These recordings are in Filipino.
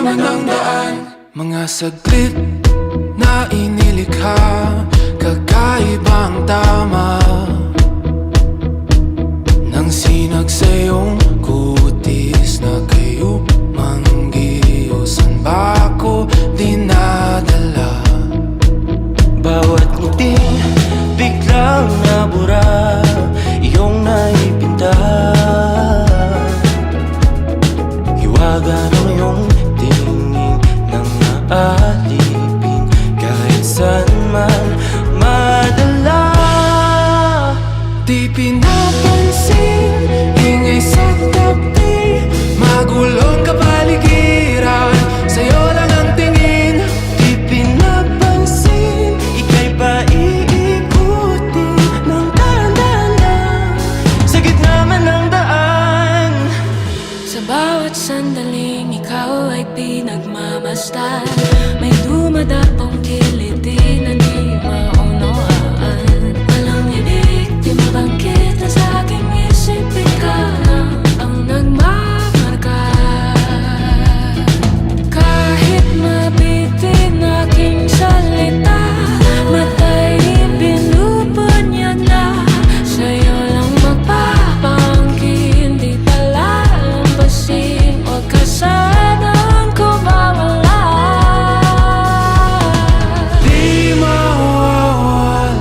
naman ang daan. Mga saglit na inilikha, kakaibang tama nang sinag sa iyong kutis na kayo manggiyo. San ba ako dinadala? Bawat ngiting biglang nabura, iyong naipinta. Hiwaga ng iyong tingin nang naalipin, kahit saan man madala. Di pinapansin, ingay sa tabi, magulong kapaligiran, sa'yo lang ang tingin. Di pinapansin, ika'y paiikutin ng dahan-dahan lang, sa gitna man ng daan. Sa bawat sandaling ikaw ay pinagmamasdan, may dumadapong kiliti na di maunawaan. Walang ibig, di mabangkit na sa aking isip, ikaw lang ang nagmamarka. Kahit mabitin aking salita, matay binubunyag na, sa'yo lang magpapangkin, di pala lampasin, huwag ka sanang kumawala. Di mawawala.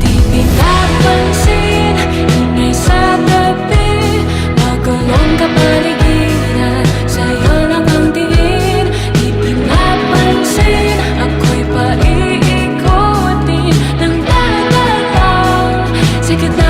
Di pinapansin, ingay sa tabi, magulong kapaligiran, sa'yo lang ang tingin. Di pinapansin, ako'y paiikutin ng dahan-dahan lang, sa gitna